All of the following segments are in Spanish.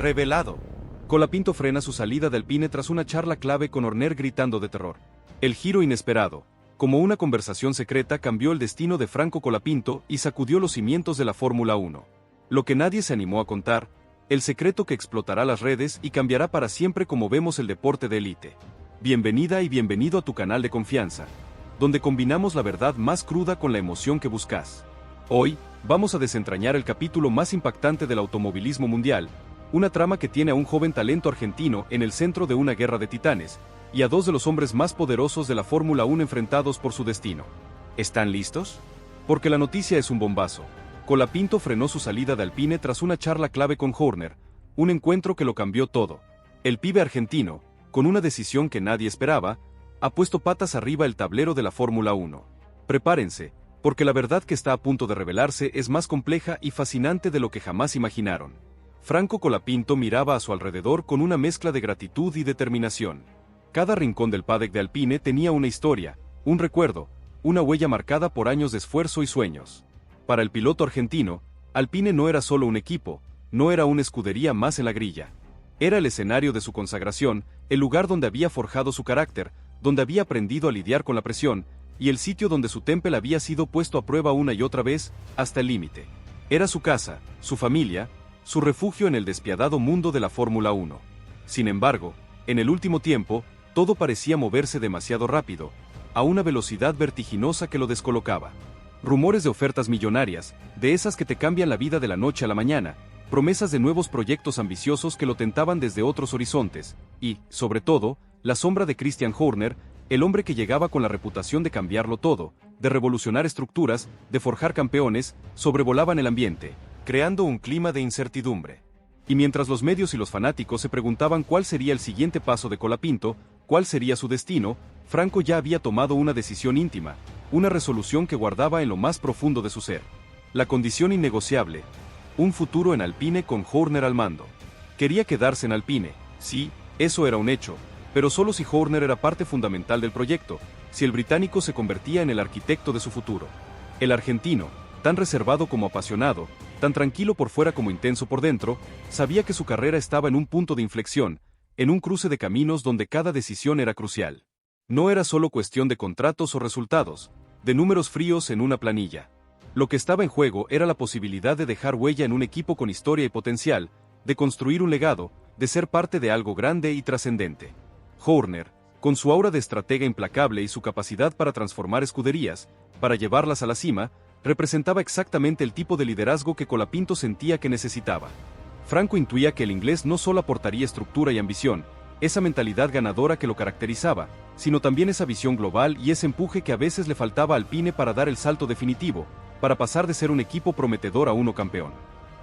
Revelado. Colapinto frena su salida de Alpine tras una charla clave con Horner gritando de terror. El giro inesperado, como una conversación secreta, cambió el destino de Franco Colapinto y sacudió los cimientos de la Fórmula 1. Lo que nadie se animó a contar, el secreto que explotará las redes y cambiará para siempre como vemos el deporte de élite. Bienvenida y bienvenido a tu canal de confianza, donde combinamos la verdad más cruda con la emoción que buscas. Hoy, vamos a desentrañar el capítulo más impactante del automovilismo mundial, una trama que tiene a un joven talento argentino en el centro de una guerra de titanes, y a dos de los hombres más poderosos de la Fórmula 1 enfrentados por su destino. ¿Están listos? Porque la noticia es un bombazo. Colapinto frenó su salida de Alpine tras una charla clave con Horner, un encuentro que lo cambió todo. El pibe argentino, con una decisión que nadie esperaba, ha puesto patas arriba el tablero de la Fórmula 1. Prepárense, porque la verdad que está a punto de revelarse es más compleja y fascinante de lo que jamás imaginaron. Franco Colapinto miraba a su alrededor con una mezcla de gratitud y determinación. Cada rincón del paddock de Alpine tenía una historia, un recuerdo, una huella marcada por años de esfuerzo y sueños. Para el piloto argentino, Alpine no era solo un equipo, no era una escudería más en la grilla. Era el escenario de su consagración, el lugar donde había forjado su carácter, donde había aprendido a lidiar con la presión, y el sitio donde su temple había sido puesto a prueba una y otra vez, hasta el límite. Era su casa, su familia, su refugio en el despiadado mundo de la Fórmula 1. Sin embargo, en el último tiempo, todo parecía moverse demasiado rápido, a una velocidad vertiginosa que lo descolocaba. Rumores de ofertas millonarias, de esas que te cambian la vida de la noche a la mañana, promesas de nuevos proyectos ambiciosos que lo tentaban desde otros horizontes, y, sobre todo, la sombra de Christian Horner, el hombre que llegaba con la reputación de cambiarlo todo, de revolucionar estructuras, de forjar campeones, sobrevolaban el ambiente, creando un clima de incertidumbre. Y mientras los medios y los fanáticos se preguntaban cuál sería el siguiente paso de Colapinto, cuál sería su destino, Franco ya había tomado una decisión íntima, una resolución que guardaba en lo más profundo de su ser. La condición innegociable, un futuro en Alpine con Horner al mando. Quería quedarse en Alpine, sí, eso era un hecho, pero solo si Horner era parte fundamental del proyecto, si el británico se convertía en el arquitecto de su futuro. El argentino, tan reservado como apasionado, tan tranquilo por fuera como intenso por dentro, sabía que su carrera estaba en un punto de inflexión, en un cruce de caminos donde cada decisión era crucial. No era solo cuestión de contratos o resultados, de números fríos en una planilla. Lo que estaba en juego era la posibilidad de dejar huella en un equipo con historia y potencial, de construir un legado, de ser parte de algo grande y trascendente. Horner, con su aura de estratega implacable y su capacidad para transformar escuderías, para llevarlas a la cima, representaba exactamente el tipo de liderazgo que Colapinto sentía que necesitaba. Franco intuía que el inglés no solo aportaría estructura y ambición, esa mentalidad ganadora que lo caracterizaba, sino también esa visión global y ese empuje que a veces le faltaba a Alpine para dar el salto definitivo, para pasar de ser un equipo prometedor a uno campeón.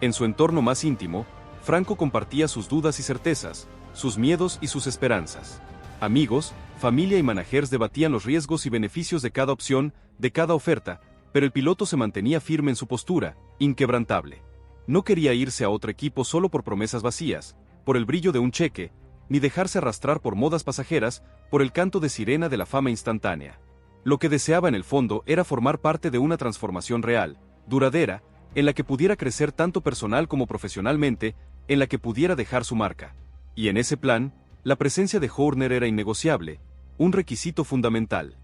En su entorno más íntimo, Franco compartía sus dudas y certezas, sus miedos y sus esperanzas. Amigos, familia y managers debatían los riesgos y beneficios de cada opción, de cada oferta, pero el piloto se mantenía firme en su postura, inquebrantable. No quería irse a otro equipo solo por promesas vacías, por el brillo de un cheque, ni dejarse arrastrar por modas pasajeras, por el canto de sirena de la fama instantánea. Lo que deseaba en el fondo era formar parte de una transformación real, duradera, en la que pudiera crecer tanto personal como profesionalmente, en la que pudiera dejar su marca. Y en ese plan, la presencia de Horner era innegociable, un requisito fundamental.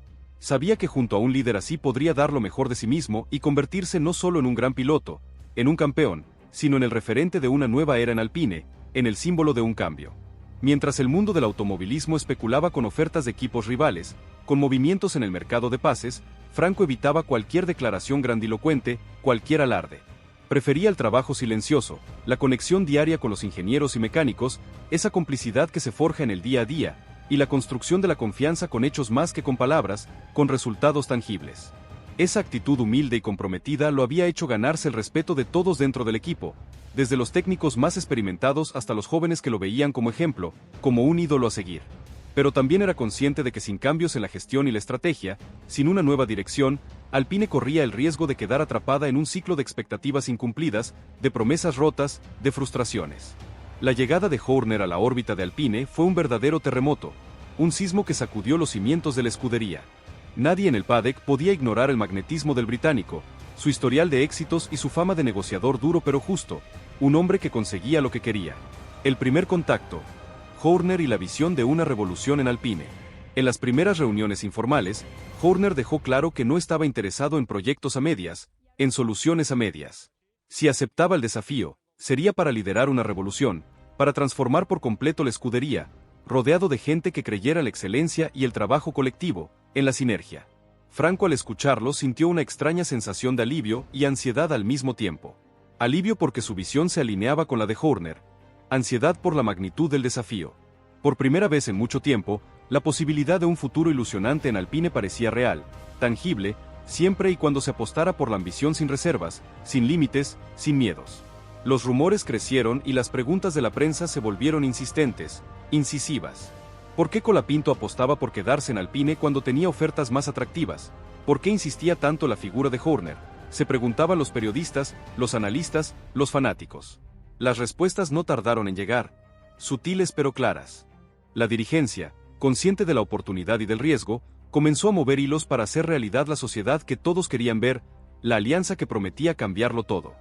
Sabía que junto a un líder así podría dar lo mejor de sí mismo y convertirse no solo en un gran piloto, en un campeón, sino en el referente de una nueva era en Alpine, en el símbolo de un cambio. Mientras el mundo del automovilismo especulaba con ofertas de equipos rivales, con movimientos en el mercado de pases, Franco evitaba cualquier declaración grandilocuente, cualquier alarde. Prefería el trabajo silencioso, la conexión diaria con los ingenieros y mecánicos, esa complicidad que se forja en el día a día, y la construcción de la confianza con hechos más que con palabras, con resultados tangibles. Esa actitud humilde y comprometida lo había hecho ganarse el respeto de todos dentro del equipo, desde los técnicos más experimentados hasta los jóvenes que lo veían como ejemplo, como un ídolo a seguir. Pero también era consciente de que sin cambios en la gestión y la estrategia, sin una nueva dirección, Alpine corría el riesgo de quedar atrapada en un ciclo de expectativas incumplidas, de promesas rotas, de frustraciones. La llegada de Horner a la órbita de Alpine fue un verdadero terremoto, un sismo que sacudió los cimientos de la escudería. Nadie en el paddock podía ignorar el magnetismo del británico, su historial de éxitos y su fama de negociador duro pero justo, un hombre que conseguía lo que quería. El primer contacto. Horner y la visión de una revolución en Alpine. En las primeras reuniones informales, Horner dejó claro que no estaba interesado en proyectos a medias, en soluciones a medias. Si aceptaba el desafío, sería para liderar una revolución, para transformar por completo la escudería, rodeado de gente que creyera en la excelencia y el trabajo colectivo, en la sinergia. Franco al escucharlo sintió una extraña sensación de alivio y ansiedad al mismo tiempo. Alivio porque su visión se alineaba con la de Horner, ansiedad por la magnitud del desafío. Por primera vez en mucho tiempo, la posibilidad de un futuro ilusionante en Alpine parecía real, tangible, siempre y cuando se apostara por la ambición sin reservas, sin límites, sin miedos. Los rumores crecieron y las preguntas de la prensa se volvieron insistentes, incisivas. ¿Por qué Colapinto apostaba por quedarse en Alpine cuando tenía ofertas más atractivas? ¿Por qué insistía tanto la figura de Horner? Se preguntaban los periodistas, los analistas, los fanáticos. Las respuestas no tardaron en llegar, sutiles pero claras. La dirigencia, consciente de la oportunidad y del riesgo, comenzó a mover hilos para hacer realidad la sociedad que todos querían ver, la alianza que prometía cambiarlo todo.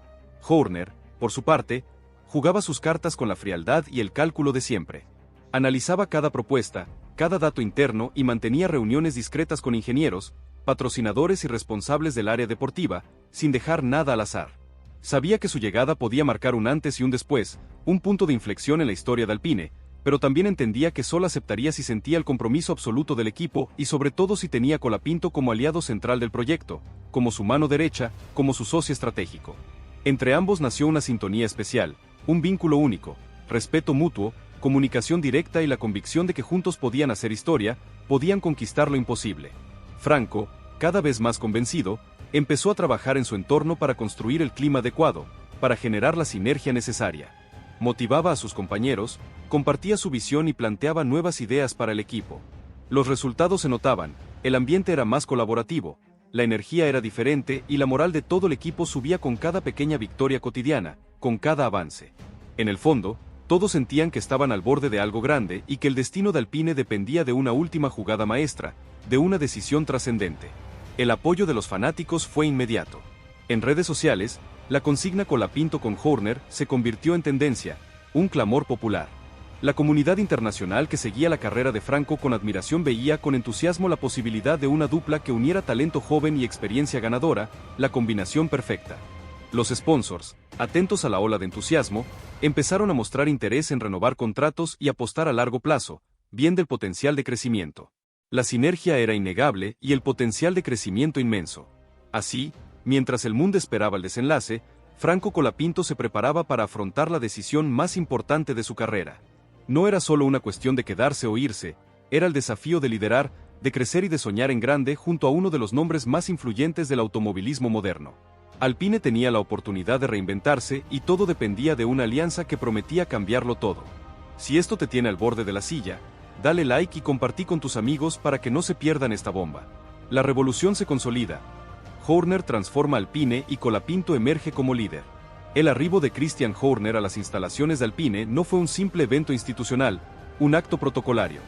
Horner, por su parte, jugaba sus cartas con la frialdad y el cálculo de siempre. Analizaba cada propuesta, cada dato interno y mantenía reuniones discretas con ingenieros, patrocinadores y responsables del área deportiva, sin dejar nada al azar. Sabía que su llegada podía marcar un antes y un después, un punto de inflexión en la historia de Alpine, pero también entendía que solo aceptaría si sentía el compromiso absoluto del equipo y sobre todo si tenía a Colapinto como aliado central del proyecto, como su mano derecha, como su socio estratégico. Entre ambos nació una sintonía especial, un vínculo único, respeto mutuo, comunicación directa y la convicción de que juntos podían hacer historia, podían conquistar lo imposible. Franco, cada vez más convencido, empezó a trabajar en su entorno para construir el clima adecuado, para generar la sinergia necesaria. Motivaba a sus compañeros, compartía su visión y planteaba nuevas ideas para el equipo. Los resultados se notaban, el ambiente era más colaborativo, la energía era diferente y la moral de todo el equipo subía con cada pequeña victoria cotidiana, con cada avance. En el fondo, todos sentían que estaban al borde de algo grande y que el destino de Alpine dependía de una última jugada maestra, de una decisión trascendente. El apoyo de los fanáticos fue inmediato. En redes sociales, la consigna Colapinto con Horner se convirtió en tendencia, un clamor popular. La comunidad internacional que seguía la carrera de Franco con admiración veía con entusiasmo la posibilidad de una dupla que uniera talento joven y experiencia ganadora, la combinación perfecta. Los sponsors, atentos a la ola de entusiasmo, empezaron a mostrar interés en renovar contratos y apostar a largo plazo, bien del potencial de crecimiento. La sinergia era innegable y el potencial de crecimiento inmenso. Así, mientras el mundo esperaba el desenlace, Franco Colapinto se preparaba para afrontar la decisión más importante de su carrera. No era solo una cuestión de quedarse o irse, era el desafío de liderar, de crecer y de soñar en grande junto a uno de los nombres más influyentes del automovilismo moderno. Alpine tenía la oportunidad de reinventarse y todo dependía de una alianza que prometía cambiarlo todo. Si esto te tiene al borde de la silla, dale like y compartí con tus amigos para que no se pierdan esta bomba. La revolución se consolida. Horner transforma Alpine y Colapinto emerge como líder. El arribo de Christian Horner a las instalaciones de Alpine no fue un simple evento institucional, un acto protocolario.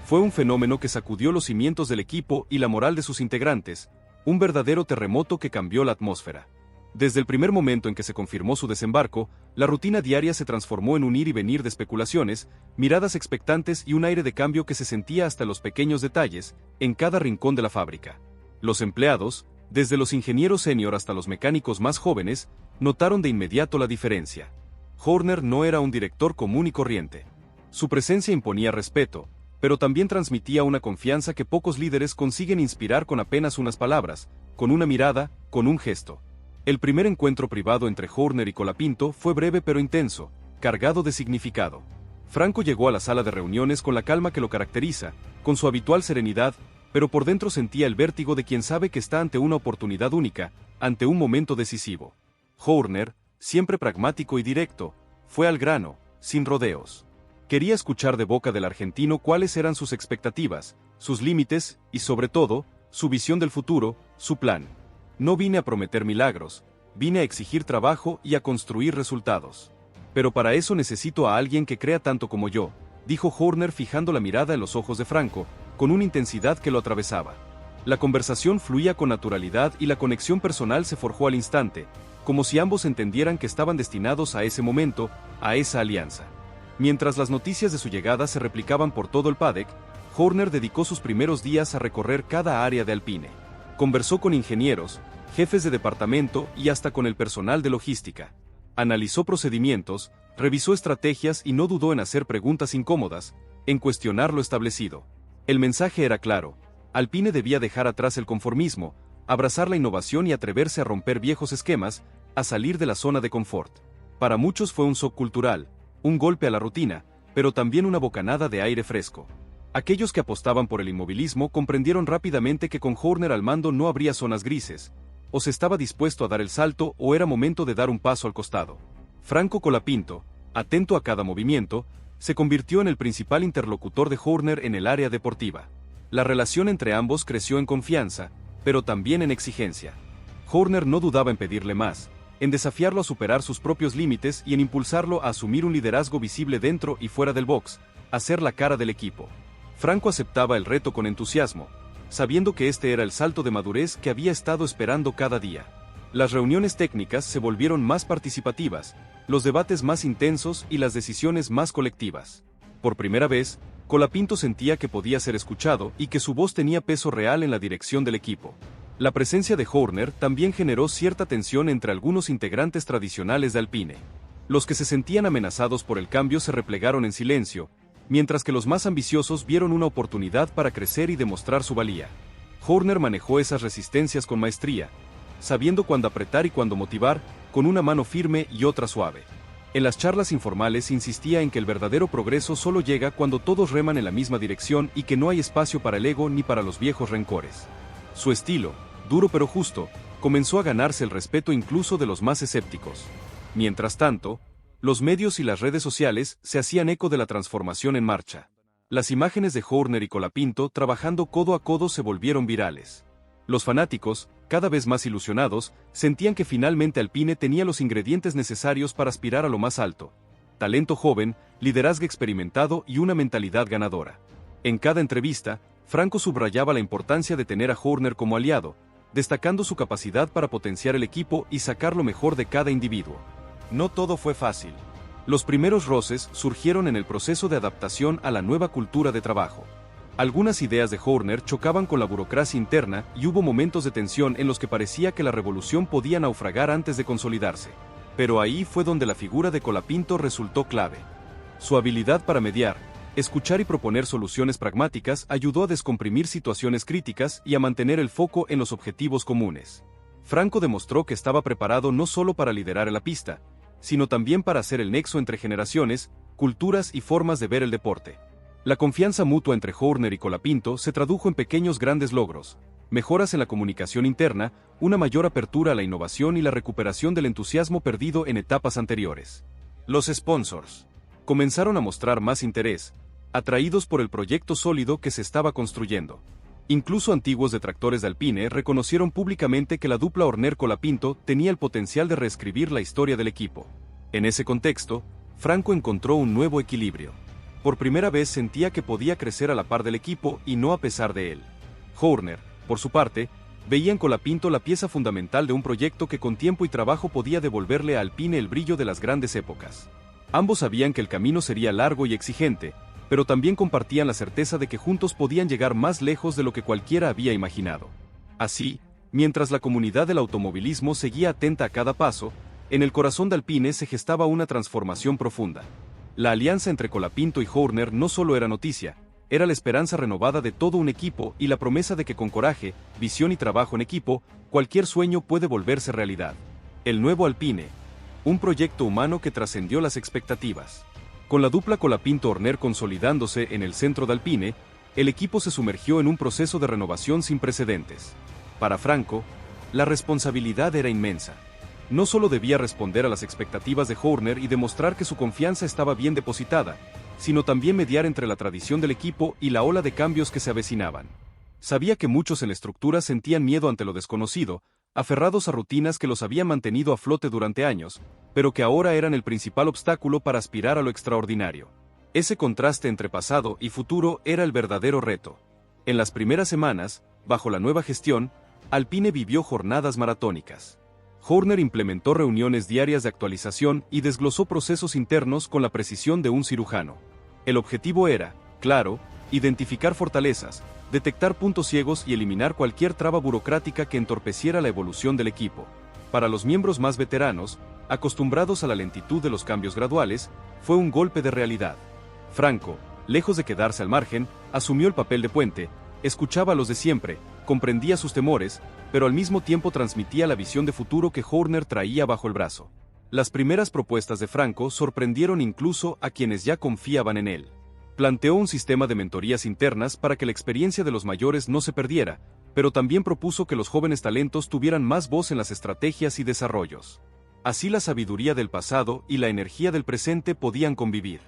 Fue un fenómeno que sacudió los cimientos del equipo y la moral de sus integrantes, un verdadero terremoto que cambió la atmósfera. Desde el primer momento en que se confirmó su desembarco, la rutina diaria se transformó en un ir y venir de especulaciones, miradas expectantes y un aire de cambio que se sentía hasta los pequeños detalles, en cada rincón de la fábrica. Los empleados, desde los ingenieros senior hasta los mecánicos más jóvenes, notaron de inmediato la diferencia. Horner no era un director común y corriente. Su presencia imponía respeto, pero también transmitía una confianza que pocos líderes consiguen inspirar con apenas unas palabras, con una mirada, con un gesto. El primer encuentro privado entre Horner y Colapinto fue breve pero intenso, cargado de significado. Franco llegó a la sala de reuniones con la calma que lo caracteriza, con su habitual serenidad, pero por dentro sentía el vértigo de quien sabe que está ante una oportunidad única, ante un momento decisivo. Horner, siempre pragmático y directo, fue al grano, sin rodeos. Quería escuchar de boca del argentino cuáles eran sus expectativas, sus límites y, sobre todo, su visión del futuro, su plan. No vine a prometer milagros, vine a exigir trabajo y a construir resultados. Pero para eso necesito a alguien que crea tanto como yo, dijo Horner fijando la mirada en los ojos de Franco, con una intensidad que lo atravesaba. La conversación fluía con naturalidad y la conexión personal se forjó al instante, como si ambos entendieran que estaban destinados a ese momento, a esa alianza. Mientras las noticias de su llegada se replicaban por todo el paddock, Horner dedicó sus primeros días a recorrer cada área de Alpine. Conversó con ingenieros, jefes de departamento y hasta con el personal de logística. Analizó procedimientos, revisó estrategias y no dudó en hacer preguntas incómodas, en cuestionar lo establecido. El mensaje era claro: Alpine debía dejar atrás el conformismo, abrazar la innovación y atreverse a romper viejos esquemas, a salir de la zona de confort. Para muchos fue un shock cultural, un golpe a la rutina, pero también una bocanada de aire fresco. Aquellos que apostaban por el inmovilismo comprendieron rápidamente que con Horner al mando no habría zonas grises, o se estaba dispuesto a dar el salto o era momento de dar un paso al costado. Franco Colapinto, atento a cada movimiento, se convirtió en el principal interlocutor de Horner en el área deportiva. La relación entre ambos creció en confianza, pero también en exigencia. Horner no dudaba en pedirle más, en desafiarlo a superar sus propios límites y en impulsarlo a asumir un liderazgo visible dentro y fuera del box, a ser la cara del equipo. Franco aceptaba el reto con entusiasmo, sabiendo que este era el salto de madurez que había estado esperando cada día. Las reuniones técnicas se volvieron más participativas, los debates más intensos y las decisiones más colectivas. Por primera vez, Colapinto sentía que podía ser escuchado y que su voz tenía peso real en la dirección del equipo. La presencia de Horner también generó cierta tensión entre algunos integrantes tradicionales de Alpine. Los que se sentían amenazados por el cambio se replegaron en silencio, mientras que los más ambiciosos vieron una oportunidad para crecer y demostrar su valía. Horner manejó esas resistencias con maestría, sabiendo cuándo apretar y cuándo motivar, con una mano firme y otra suave. En las charlas informales insistía en que el verdadero progreso solo llega cuando todos reman en la misma dirección y que no hay espacio para el ego ni para los viejos rencores. Su estilo, duro pero justo, comenzó a ganarse el respeto incluso de los más escépticos. Mientras tanto, los medios y las redes sociales se hacían eco de la transformación en marcha. Las imágenes de Horner y Colapinto trabajando codo a codo se volvieron virales. Los fanáticos, cada vez más ilusionados, sentían que finalmente Alpine tenía los ingredientes necesarios para aspirar a lo más alto: talento joven, liderazgo experimentado y una mentalidad ganadora. En cada entrevista, Franco subrayaba la importancia de tener a Horner como aliado, destacando su capacidad para potenciar el equipo y sacar lo mejor de cada individuo. No todo fue fácil. Los primeros roces surgieron en el proceso de adaptación a la nueva cultura de trabajo. Algunas ideas de Horner chocaban con la burocracia interna y hubo momentos de tensión en los que parecía que la revolución podía naufragar antes de consolidarse. Pero ahí fue donde la figura de Colapinto resultó clave. Su habilidad para mediar, escuchar y proponer soluciones pragmáticas ayudó a descomprimir situaciones críticas y a mantener el foco en los objetivos comunes. Franco demostró que estaba preparado no solo para liderar en la pista, sino también para hacer el nexo entre generaciones, culturas y formas de ver el deporte. La confianza mutua entre Horner y Colapinto se tradujo en pequeños grandes logros: mejoras en la comunicación interna, una mayor apertura a la innovación y la recuperación del entusiasmo perdido en etapas anteriores. Los sponsors comenzaron a mostrar más interés, atraídos por el proyecto sólido que se estaba construyendo. Incluso antiguos detractores de Alpine reconocieron públicamente que la dupla Horner-Colapinto tenía el potencial de reescribir la historia del equipo. En ese contexto, Franco encontró un nuevo equilibrio. Por primera vez sentía que podía crecer a la par del equipo y no a pesar de él. Horner, por su parte, veía en Colapinto la pieza fundamental de un proyecto que con tiempo y trabajo podía devolverle a Alpine el brillo de las grandes épocas. Ambos sabían que el camino sería largo y exigente, pero también compartían la certeza de que juntos podían llegar más lejos de lo que cualquiera había imaginado. Así, mientras la comunidad del automovilismo seguía atenta a cada paso, en el corazón de Alpine se gestaba una transformación profunda. La alianza entre Colapinto y Horner no solo era noticia, era la esperanza renovada de todo un equipo y la promesa de que con coraje, visión y trabajo en equipo, cualquier sueño puede volverse realidad. El nuevo Alpine, un proyecto humano que trascendió las expectativas. Con la dupla Colapinto-Horner consolidándose en el centro de Alpine, el equipo se sumergió en un proceso de renovación sin precedentes. Para Franco, la responsabilidad era inmensa. No solo debía responder a las expectativas de Horner y demostrar que su confianza estaba bien depositada, sino también mediar entre la tradición del equipo y la ola de cambios que se avecinaban. Sabía que muchos en la estructura sentían miedo ante lo desconocido, aferrados a rutinas que los habían mantenido a flote durante años, pero que ahora eran el principal obstáculo para aspirar a lo extraordinario. Ese contraste entre pasado y futuro era el verdadero reto. En las primeras semanas, bajo la nueva gestión, Alpine vivió jornadas maratónicas. Horner implementó reuniones diarias de actualización y desglosó procesos internos con la precisión de un cirujano. El objetivo era, claro, identificar fortalezas, detectar puntos ciegos y eliminar cualquier traba burocrática que entorpeciera la evolución del equipo. Para los miembros más veteranos, acostumbrados a la lentitud de los cambios graduales, fue un golpe de realidad. Franco, lejos de quedarse al margen, asumió el papel de puente, escuchaba a los de siempre, comprendía sus temores, pero al mismo tiempo transmitía la visión de futuro que Horner traía bajo el brazo. Las primeras propuestas de Franco sorprendieron incluso a quienes ya confiaban en él. Planteó un sistema de mentorías internas para que la experiencia de los mayores no se perdiera, pero también propuso que los jóvenes talentos tuvieran más voz en las estrategias y desarrollos. Así la sabiduría del pasado y la energía del presente podían convivir.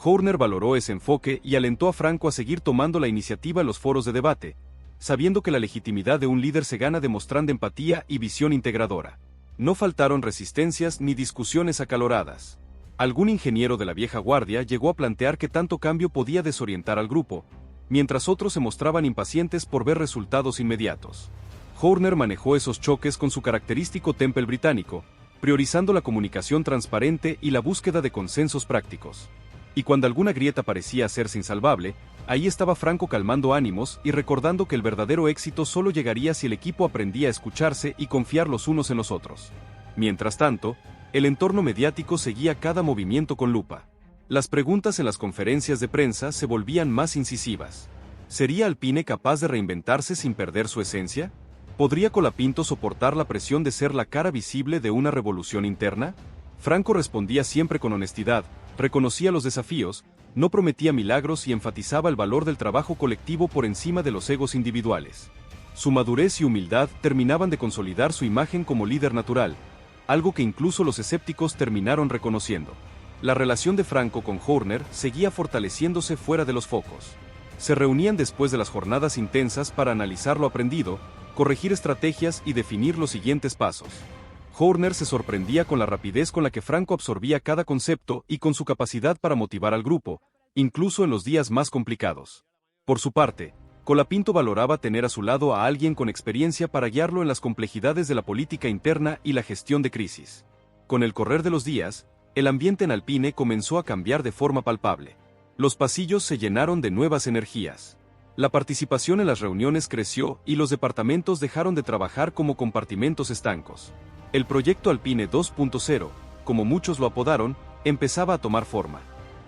Horner valoró ese enfoque y alentó a Franco a seguir tomando la iniciativa en los foros de debate, sabiendo que la legitimidad de un líder se gana demostrando empatía y visión integradora. No faltaron resistencias ni discusiones acaloradas. Algún ingeniero de la vieja guardia llegó a plantear que tanto cambio podía desorientar al grupo, mientras otros se mostraban impacientes por ver resultados inmediatos. Horner manejó esos choques con su característico temple británico, priorizando la comunicación transparente y la búsqueda de consensos prácticos. Y cuando alguna grieta parecía hacerse insalvable, ahí estaba Franco calmando ánimos y recordando que el verdadero éxito solo llegaría si el equipo aprendía a escucharse y confiar los unos en los otros. Mientras tanto, el entorno mediático seguía cada movimiento con lupa. Las preguntas en las conferencias de prensa se volvían más incisivas. ¿Sería Alpine capaz de reinventarse sin perder su esencia? ¿Podría Colapinto soportar la presión de ser la cara visible de una revolución interna? Franco respondía siempre con honestidad, reconocía los desafíos, no prometía milagros y enfatizaba el valor del trabajo colectivo por encima de los egos individuales. Su madurez y humildad terminaban de consolidar su imagen como líder natural, algo que incluso los escépticos terminaron reconociendo. La relación de Franco con Horner seguía fortaleciéndose fuera de los focos. Se reunían después de las jornadas intensas para analizar lo aprendido, corregir estrategias y definir los siguientes pasos. Horner se sorprendía con la rapidez con la que Franco absorbía cada concepto y con su capacidad para motivar al grupo, incluso en los días más complicados. Por su parte, Colapinto valoraba tener a su lado a alguien con experiencia para guiarlo en las complejidades de la política interna y la gestión de crisis. Con el correr de los días, el ambiente en Alpine comenzó a cambiar de forma palpable. Los pasillos se llenaron de nuevas energías. La participación en las reuniones creció y los departamentos dejaron de trabajar como compartimentos estancos. El proyecto Alpine 2.0, como muchos lo apodaron, empezaba a tomar forma.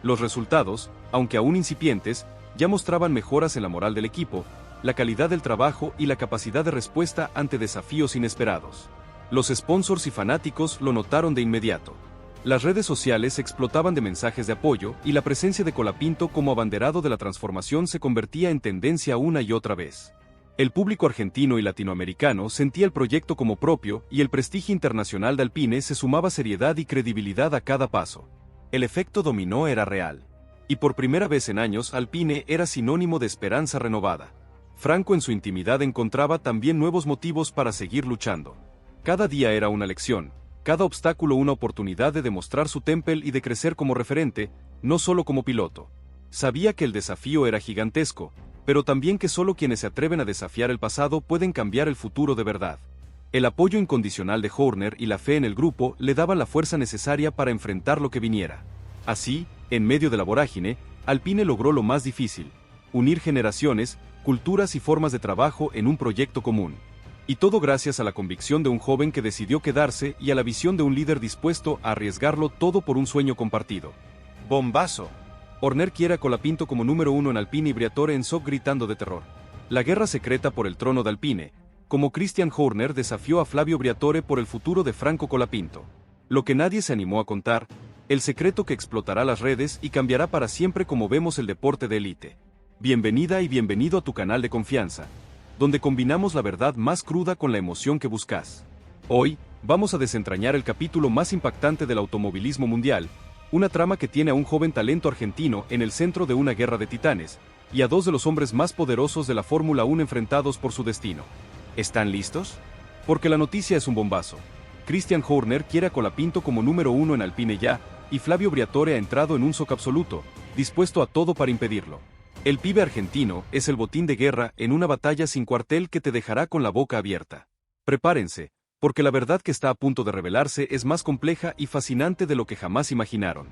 Los resultados, aunque aún incipientes, ya mostraban mejoras en la moral del equipo, la calidad del trabajo y la capacidad de respuesta ante desafíos inesperados. Los sponsors y fanáticos lo notaron de inmediato. Las redes sociales explotaban de mensajes de apoyo y la presencia de Colapinto como abanderado de la transformación se convertía en tendencia una y otra vez. El público argentino y latinoamericano sentía el proyecto como propio y el prestigio internacional de Alpine se sumaba seriedad y credibilidad a cada paso. El efecto dominó era real. Y por primera vez en años Alpine era sinónimo de esperanza renovada. Franco en su intimidad encontraba también nuevos motivos para seguir luchando. Cada día era una lección, cada obstáculo una oportunidad de demostrar su temple y de crecer como referente, no solo como piloto. Sabía que el desafío era gigantesco, pero también que solo quienes se atreven a desafiar el pasado pueden cambiar el futuro de verdad. El apoyo incondicional de Horner y la fe en el grupo le daban la fuerza necesaria para enfrentar lo que viniera. Así, en medio de la vorágine, Alpine logró lo más difícil: unir generaciones, culturas y formas de trabajo en un proyecto común. Y todo gracias a la convicción de un joven que decidió quedarse y a la visión de un líder dispuesto a arriesgarlo todo por un sueño compartido. ¡Bombazo! Horner quiere a Colapinto como número 1 en Alpine y Briatore en SOC gritando de terror. La guerra secreta por el trono de Alpine, como Christian Horner desafió a Flavio Briatore por el futuro de Franco Colapinto. Lo que nadie se animó a contar, el secreto que explotará las redes y cambiará para siempre como vemos el deporte de élite. Bienvenida y bienvenido a tu canal de confianza, donde combinamos la verdad más cruda con la emoción que buscas. Hoy, vamos a desentrañar el capítulo más impactante del automovilismo mundial, una trama que tiene a un joven talento argentino en el centro de una guerra de titanes, y a dos de los hombres más poderosos de la Fórmula 1 enfrentados por su destino. ¿Están listos? Porque la noticia es un bombazo. Christian Horner quiere a Colapinto como número 1 en Alpine ya, y Flavio Briatore ha entrado en un shock absoluto, dispuesto a todo para impedirlo. El pibe argentino es el botín de guerra en una batalla sin cuartel que te dejará con la boca abierta. Prepárense, Porque la verdad que está a punto de revelarse es más compleja y fascinante de lo que jamás imaginaron.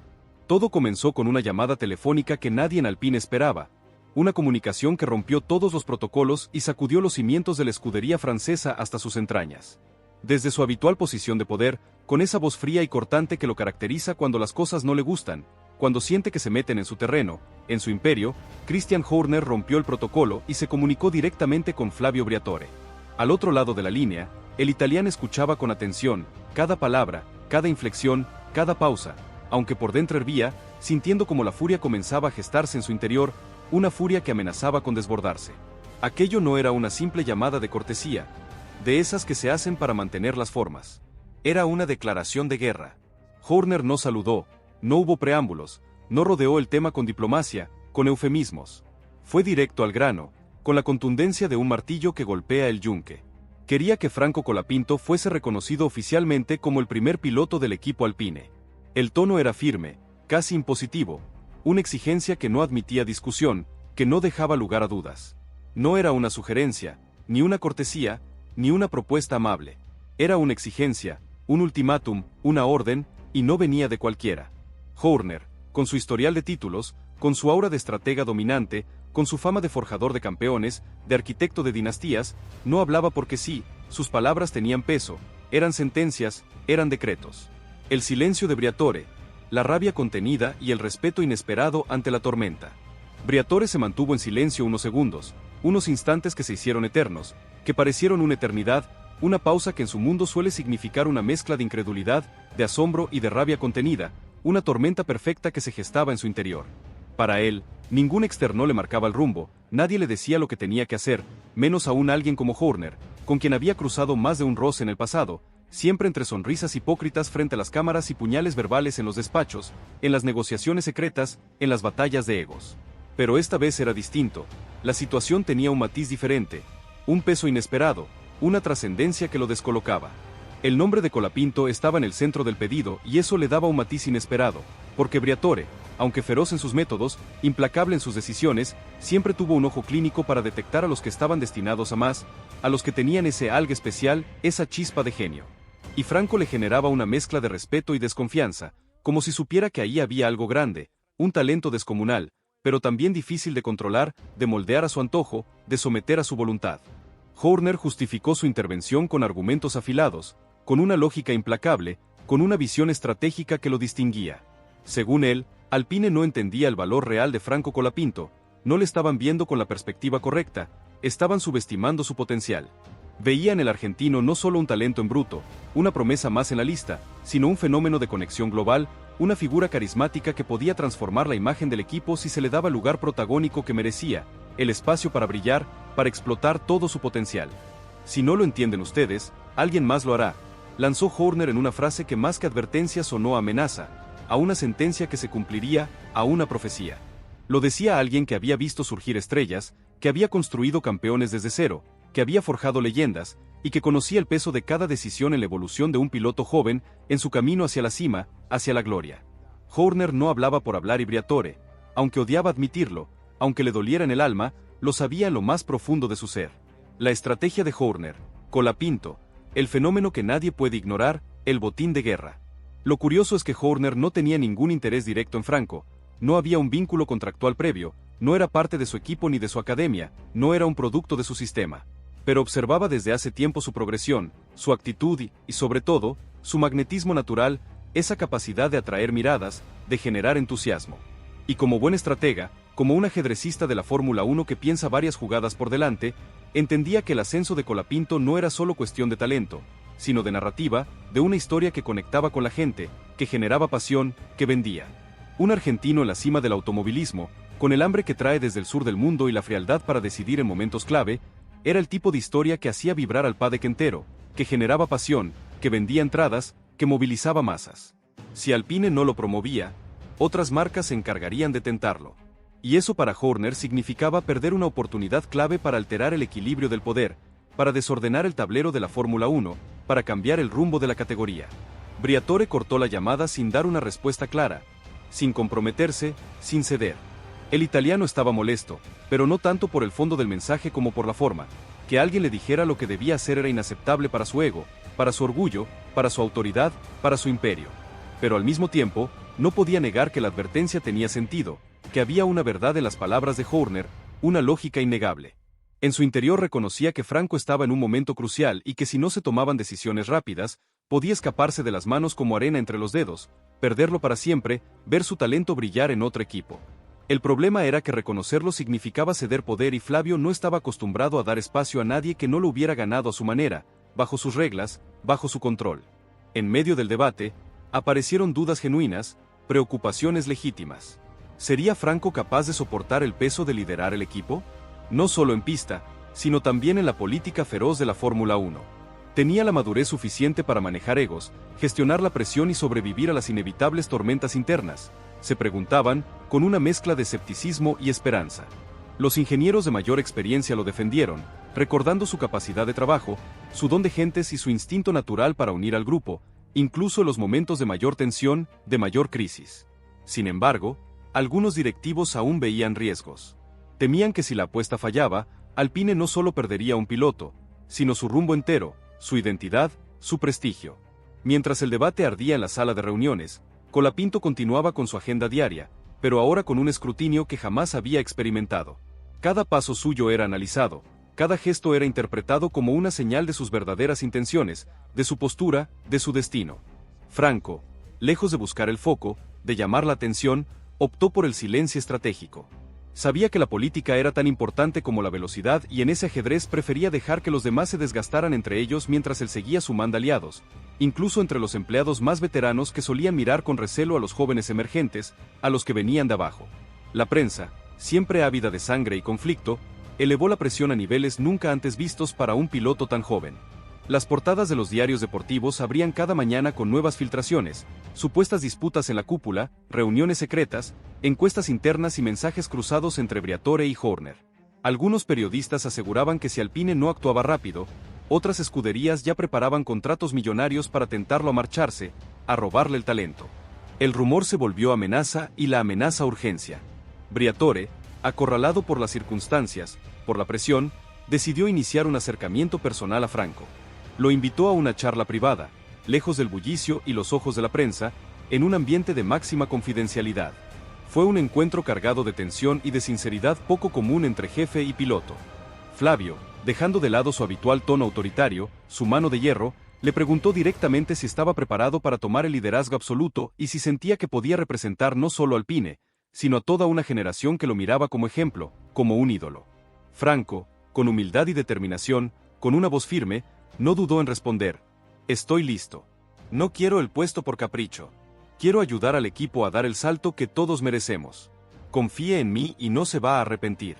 Todo comenzó con una llamada telefónica que nadie en Alpine esperaba, una comunicación que rompió todos los protocolos y sacudió los cimientos de la escudería francesa hasta sus entrañas. Desde su habitual posición de poder, con esa voz fría y cortante que lo caracteriza cuando las cosas no le gustan, cuando siente que se meten en su terreno, en su imperio, Christian Horner rompió el protocolo y se comunicó directamente con Flavio Briatore. Al otro lado de la línea, el italiano escuchaba con atención cada palabra, cada inflexión, cada pausa, aunque por dentro hervía, sintiendo como la furia comenzaba a gestarse en su interior, una furia que amenazaba con desbordarse. Aquello no era una simple llamada de cortesía, de esas que se hacen para mantener las formas. Era una declaración de guerra. Horner no saludó, no hubo preámbulos, no rodeó el tema con diplomacia, con eufemismos. Fue directo al grano, con la contundencia de un martillo que golpea el yunque. Quería que Franco Colapinto fuese reconocido oficialmente como el primer piloto del equipo Alpine. El tono era firme, casi impositivo, una exigencia que no admitía discusión, que no dejaba lugar a dudas. No era una sugerencia, ni una cortesía, ni una propuesta amable. Era una exigencia, un ultimátum, una orden, y no venía de cualquiera. Horner, con su historial de títulos, con su aura de estratega dominante, con su fama de forjador de campeones, de arquitecto de dinastías, no hablaba porque sí, sus palabras tenían peso, eran sentencias, eran decretos. El silencio de Briatore, la rabia contenida y el respeto inesperado ante la tormenta. Briatore se mantuvo en silencio unos segundos, unos instantes que se hicieron eternos, que parecieron una eternidad, una pausa que en su mundo suele significar una mezcla de incredulidad, de asombro y de rabia contenida, una tormenta perfecta que se gestaba en su interior. Para él, ningún externo le marcaba el rumbo, nadie le decía lo que tenía que hacer, menos aún alguien como Horner, con quien había cruzado más de un roce en el pasado, siempre entre sonrisas hipócritas frente a las cámaras y puñales verbales en los despachos, en las negociaciones secretas, en las batallas de egos. Pero esta vez era distinto, la situación tenía un matiz diferente, un peso inesperado, una trascendencia que lo descolocaba. El nombre de Colapinto estaba en el centro del pedido y eso le daba un matiz inesperado, porque Briatore, aunque feroz en sus métodos, implacable en sus decisiones, siempre tuvo un ojo clínico para detectar a los que estaban destinados a más, a los que tenían ese algo especial, esa chispa de genio. Y Franco le generaba una mezcla de respeto y desconfianza, como si supiera que ahí había algo grande, un talento descomunal, pero también difícil de controlar, de moldear a su antojo, de someter a su voluntad. Horner justificó su intervención con argumentos afilados, con una lógica implacable, con una visión estratégica que lo distinguía. Según él, Alpine no entendía el valor real de Franco Colapinto, no le estaban viendo con la perspectiva correcta, estaban subestimando su potencial. Veía en el argentino no solo un talento en bruto, una promesa más en la lista, sino un fenómeno de conexión global, una figura carismática que podía transformar la imagen del equipo si se le daba el lugar protagónico que merecía, el espacio para brillar, para explotar todo su potencial. Si no lo entienden ustedes, alguien más lo hará, lanzó Horner en una frase que más que advertencia sonó a amenaza, a una sentencia que se cumpliría, a una profecía. Lo decía alguien que había visto surgir estrellas, que había construido campeones desde cero, que había forjado leyendas, y que conocía el peso de cada decisión en la evolución de un piloto joven, en su camino hacia la cima, hacia la gloria. Horner no hablaba por hablar y Briatore, aunque odiaba admitirlo, aunque le doliera en el alma, lo sabía en lo más profundo de su ser. La estrategia de Horner, Colapinto, el fenómeno que nadie puede ignorar, el botín de guerra. Lo curioso es que Horner no tenía ningún interés directo en Franco, no había un vínculo contractual previo, no era parte de su equipo ni de su academia, no era un producto de su sistema. Pero observaba desde hace tiempo su progresión, su actitud y, sobre todo, su magnetismo natural, esa capacidad de atraer miradas, de generar entusiasmo. Y como buen estratega, como un ajedrecista de la Fórmula 1 que piensa varias jugadas por delante, entendía que el ascenso de Colapinto no era solo cuestión de talento, sino de narrativa, de una historia que conectaba con la gente, que generaba pasión, que vendía. Un argentino en la cima del automovilismo, con el hambre que trae desde el sur del mundo y la frialdad para decidir en momentos clave, era el tipo de historia que hacía vibrar al paddock entero, que generaba pasión, que vendía entradas, que movilizaba masas. Si Alpine no lo promovía, otras marcas se encargarían de tentarlo. Y eso para Horner significaba perder una oportunidad clave para alterar el equilibrio del poder, para desordenar el tablero de la Fórmula 1, para cambiar el rumbo de la categoría. Briatore cortó la llamada sin dar una respuesta clara, sin comprometerse, sin ceder. El italiano estaba molesto, pero no tanto por el fondo del mensaje como por la forma. Que alguien le dijera lo que debía hacer era inaceptable para su ego, para su orgullo, para su autoridad, para su imperio. Pero al mismo tiempo, no podía negar que la advertencia tenía sentido, que había una verdad en las palabras de Horner, una lógica innegable. En su interior reconocía que Franco estaba en un momento crucial y que si no se tomaban decisiones rápidas, podía escaparse de las manos como arena entre los dedos, perderlo para siempre, ver su talento brillar en otro equipo. El problema era que reconocerlo significaba ceder poder y Flavio no estaba acostumbrado a dar espacio a nadie que no lo hubiera ganado a su manera, bajo sus reglas, bajo su control. En medio del debate, aparecieron dudas genuinas, preocupaciones legítimas. ¿Sería Franco capaz de soportar el peso de liderar el equipo? No solo en pista, sino también en la política feroz de la Fórmula 1. Tenía la madurez suficiente para manejar egos, gestionar la presión y sobrevivir a las inevitables tormentas internas, se preguntaban, con una mezcla de escepticismo y esperanza. Los ingenieros de mayor experiencia lo defendieron, recordando su capacidad de trabajo, su don de gentes y su instinto natural para unir al grupo, incluso en los momentos de mayor tensión, de mayor crisis. Sin embargo, algunos directivos aún veían riesgos. Temían que si la apuesta fallaba, Alpine no solo perdería un piloto, sino su rumbo entero, su identidad, su prestigio. Mientras el debate ardía en la sala de reuniones, Colapinto continuaba con su agenda diaria, pero ahora con un escrutinio que jamás había experimentado. Cada paso suyo era analizado, cada gesto era interpretado como una señal de sus verdaderas intenciones, de su postura, de su destino. Franco, lejos de buscar el foco, de llamar la atención, optó por el silencio estratégico. Sabía que la política era tan importante como la velocidad y en ese ajedrez prefería dejar que los demás se desgastaran entre ellos mientras él seguía sumando aliados, incluso entre los empleados más veteranos que solían mirar con recelo a los jóvenes emergentes, a los que venían de abajo. La prensa, siempre ávida de sangre y conflicto, elevó la presión a niveles nunca antes vistos para un piloto tan joven. Las portadas de los diarios deportivos abrían cada mañana con nuevas filtraciones, supuestas disputas en la cúpula, reuniones secretas, encuestas internas y mensajes cruzados entre Briatore y Horner. Algunos periodistas aseguraban que si Alpine no actuaba rápido, otras escuderías ya preparaban contratos millonarios para tentarlo a marcharse, a robarle el talento. El rumor se volvió amenaza y la amenaza urgencia. Briatore, acorralado por las circunstancias, por la presión, decidió iniciar un acercamiento personal a Franco. Lo invitó a una charla privada, lejos del bullicio y los ojos de la prensa, en un ambiente de máxima confidencialidad. Fue un encuentro cargado de tensión y de sinceridad poco común entre jefe y piloto. Flavio, dejando de lado su habitual tono autoritario, su mano de hierro, le preguntó directamente si estaba preparado para tomar el liderazgo absoluto y si sentía que podía representar no solo a Alpine, sino a toda una generación que lo miraba como ejemplo, como un ídolo. Franco, con humildad y determinación, con una voz firme, no dudó en responder: «Estoy listo. No quiero el puesto por capricho. Quiero ayudar al equipo a dar el salto que todos merecemos. Confíe en mí y no se va a arrepentir».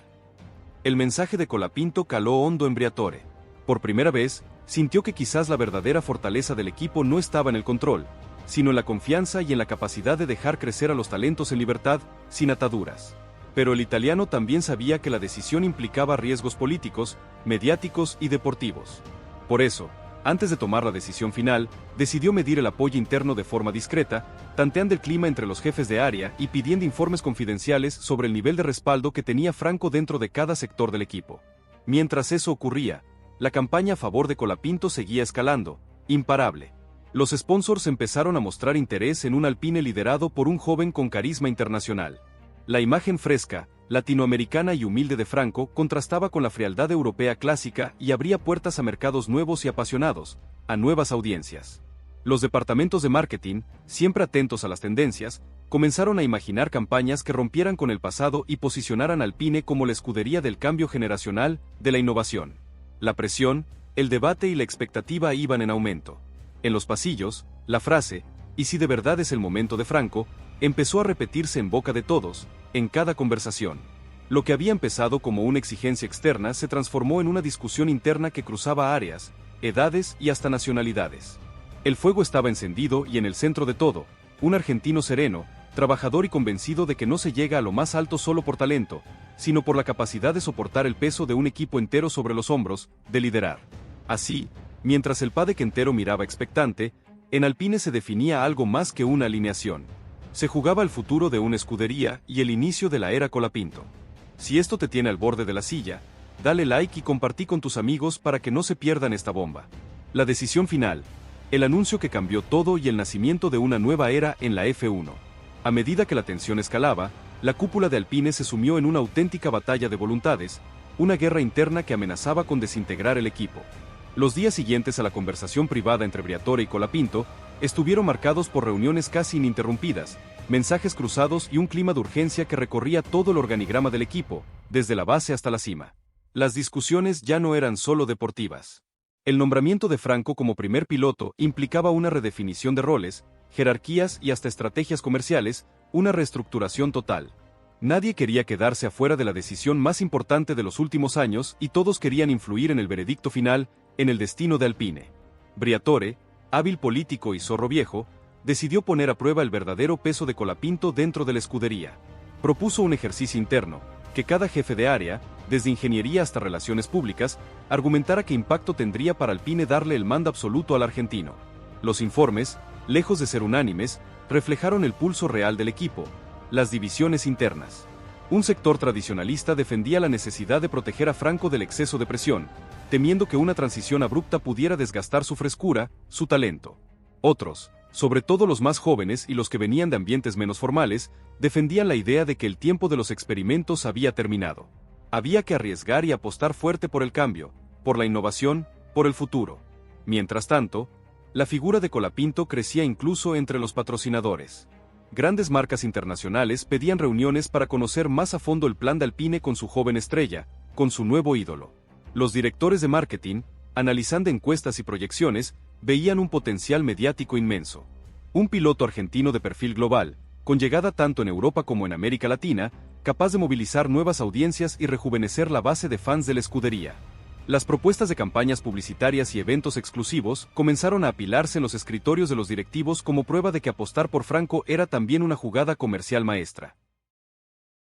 El mensaje de Colapinto caló hondo en Briatore. Por primera vez, sintió que quizás la verdadera fortaleza del equipo no estaba en el control, sino en la confianza y en la capacidad de dejar crecer a los talentos en libertad, sin ataduras. Pero el italiano también sabía que la decisión implicaba riesgos políticos, mediáticos y deportivos. Por eso, antes de tomar la decisión final, decidió medir el apoyo interno de forma discreta, tanteando el clima entre los jefes de área y pidiendo informes confidenciales sobre el nivel de respaldo que tenía Franco dentro de cada sector del equipo. Mientras eso ocurría, la campaña a favor de Colapinto seguía escalando, imparable. Los sponsors empezaron a mostrar interés en un Alpine liderado por un joven con carisma internacional. La imagen fresca, latinoamericana y humilde de Franco contrastaba con la frialdad europea clásica y abría puertas a mercados nuevos y apasionados, a nuevas audiencias. Los departamentos de marketing, siempre atentos a las tendencias, comenzaron a imaginar campañas que rompieran con el pasado y posicionaran a Alpine como la escudería del cambio generacional, de la innovación. La presión, el debate y la expectativa iban en aumento. En los pasillos, la frase, «¿Y si de verdad es el momento de Franco?», empezó a repetirse en boca de todos, en cada conversación. Lo que había empezado como una exigencia externa se transformó en una discusión interna que cruzaba áreas, edades y hasta nacionalidades. El fuego estaba encendido y en el centro de todo, un argentino sereno, trabajador y convencido de que no se llega a lo más alto solo por talento, sino por la capacidad de soportar el peso de un equipo entero sobre los hombros, de liderar. Así, mientras el paddock entero miraba expectante, en Alpine se definía algo más que una alineación. Se jugaba el futuro de una escudería y el inicio de la era Colapinto. Si esto te tiene al borde de la silla, dale like y compartí con tus amigos para que no se pierdan esta bomba. La decisión final, el anuncio que cambió todo y el nacimiento de una nueva era en la F1. A medida que la tensión escalaba, la cúpula de Alpine se sumió en una auténtica batalla de voluntades, una guerra interna que amenazaba con desintegrar el equipo. Los días siguientes a la conversación privada entre Briatore y Colapinto estuvieron marcados por reuniones casi ininterrumpidas, mensajes cruzados y un clima de urgencia que recorría todo el organigrama del equipo, desde la base hasta la cima. Las discusiones ya no eran solo deportivas. El nombramiento de Franco como primer piloto implicaba una redefinición de roles, jerarquías y hasta estrategias comerciales, una reestructuración total. Nadie quería quedarse afuera de la decisión más importante de los últimos años y todos querían influir en el veredicto final, en el destino de Alpine. Briatore, hábil político y zorro viejo, decidió poner a prueba el verdadero peso de Colapinto dentro de la escudería. Propuso un ejercicio interno, que cada jefe de área, desde ingeniería hasta relaciones públicas, argumentara qué impacto tendría para Alpine darle el mando absoluto al argentino. Los informes, lejos de ser unánimes, reflejaron el pulso real del equipo, las divisiones internas. Un sector tradicionalista defendía la necesidad de proteger a Franco del exceso de presión, temiendo que una transición abrupta pudiera desgastar su frescura, su talento. Otros, sobre todo los más jóvenes y los que venían de ambientes menos formales, defendían la idea de que el tiempo de los experimentos había terminado. Había que arriesgar y apostar fuerte por el cambio, por la innovación, por el futuro. Mientras tanto, la figura de Colapinto crecía incluso entre los patrocinadores. Grandes marcas internacionales pedían reuniones para conocer más a fondo el plan de Alpine con su joven estrella, con su nuevo ídolo. Los directores de marketing, analizando encuestas y proyecciones, veían un potencial mediático inmenso. Un piloto argentino de perfil global, con llegada tanto en Europa como en América Latina, capaz de movilizar nuevas audiencias y rejuvenecer la base de fans de la escudería. Las propuestas de campañas publicitarias y eventos exclusivos comenzaron a apilarse en los escritorios de los directivos como prueba de que apostar por Franco era también una jugada comercial maestra.